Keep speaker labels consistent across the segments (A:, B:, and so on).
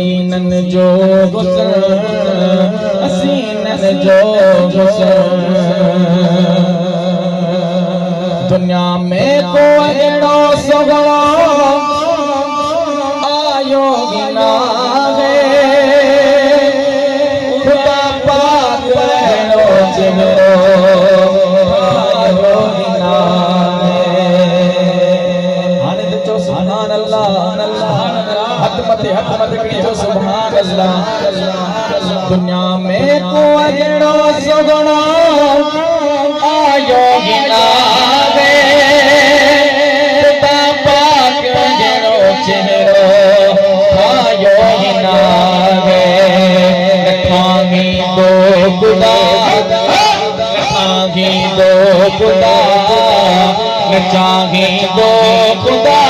A: हसीनन जो गुस्सा हसीनन जो गुस्सा दुनिया में को अगड़ो सगड़ो आयो गिना है खुदा पाक अगड़ो जिगरो आयो गिना है। हाने तो चो सुभान अल्लाह हथ मत करी जो सुभान अल्लाह। दुनिया में को अगड़ो सगड़ो आयो गिना है खुदा पाक अगड़ो चेहरो आयो गिना है। नखांगी दो खुदा नखांगी दो खुदा नचांगी दो खुदा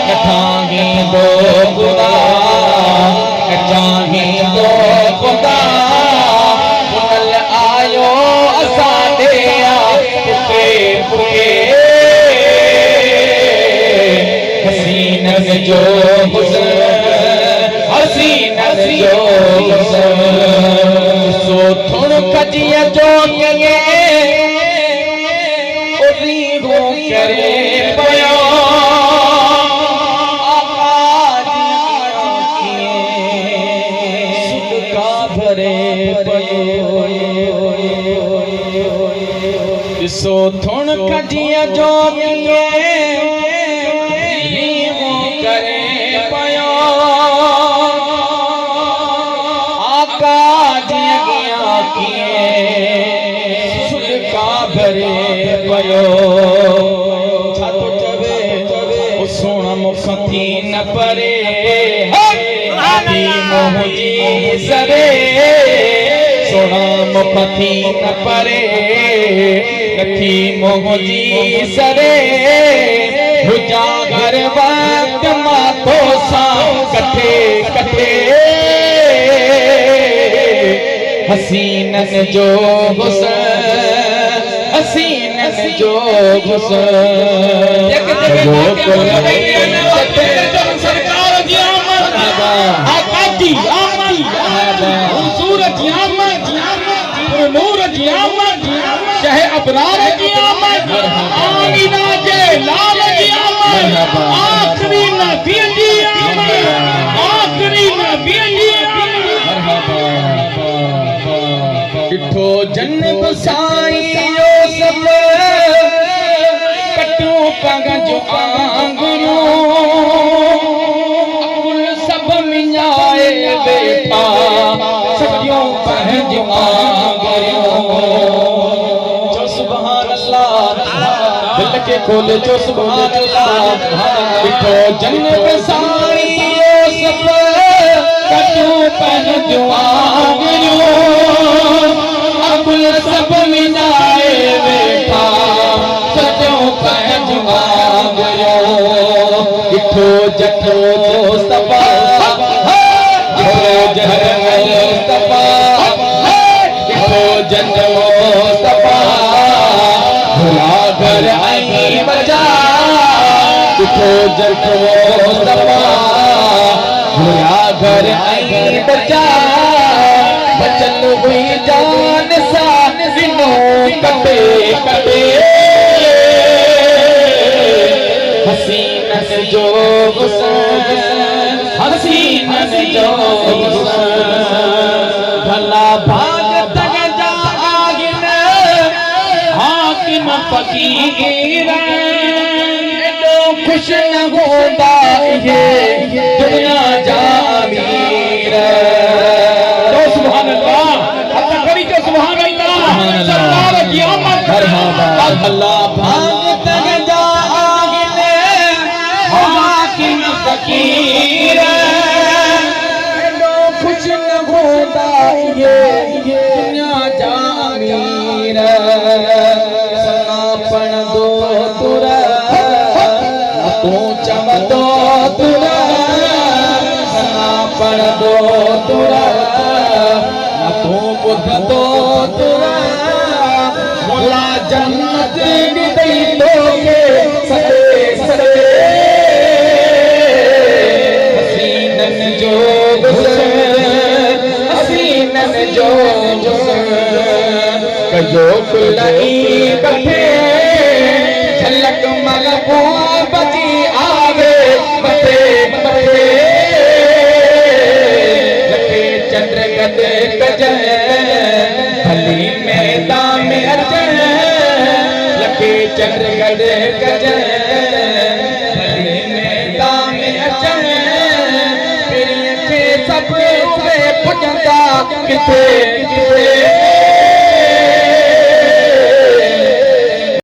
A: नखांगी दो खुदा नचांगी दो खुदा पुनल आयो असा दिया पुके पुके हसीनन जो हुस्न हसीनन जो हुस्न सो थुण कजिया जो के उरी हो करे पयो सो थुण कजिया जो करे पयो आका जिया किए सुका भरे पयो छातो चवे सोना मुखी न परे आदि मोहजी सरे सोना मुखी न परे नथी मोहजी सरे उजागर वक्त माथो सा कठे कठे हसीनन जो हुस्न हसीनन जो हुस्न सरकार जी आमद आका जी आमद हुजूर जी आमद नूर जी आमद चाहे अबरार की आमद आमीना जे लाल की आमद आखरी नबी की आमद आखरी नबी की आमद इठो जन्नत साईं सब कटू पग जो आंगरू कुल सब मिलाए बैठा सकियो पहज आंगरू दिल के खोले जो सुभान अल्लाह इठो जन्नत साईं सब कटू पहन जो आंगरू अकुल सब मिलाए बैठा सजो पहन जो आंगरू इठो जठो मुस्तफा इठो जहर मुस्तफा इठो जन्नत मुस्तफा घर आई बजा उठो जठो मुस्तफा हुआ घर आई बजा बचन हुई जान सा दिनों कटे कटे हसीनन जो हुस्न हसीनन जो हुस्न भला भाग तक जा आगिन हाकिम फकीर एडो खुश न होता ये दुनिया जा अमीर तो सुभान अल्लाह अल्लाह करी तो सुभान अल्लाह सरकार क़यामत अल्लाह भाग तक जा आगिन हाकिम फकीर एडो खुश न होता ये दुनिया जा अमीर सनापन दो तुरा तू चमदो तुरा सनापन दो तुरा तू बुद्ध दो तुरा मुला जन्नत दई दोगे सदे सदे हसीनन जो सीनन जो कजो कुलई कथे झलक महबूब जी आवे मथे मथे लखे चंद्र गद कजन भली मैदान में अचन लखे चंद्र गद कजन भली मैदान में अचन सब पुॼंदा किथे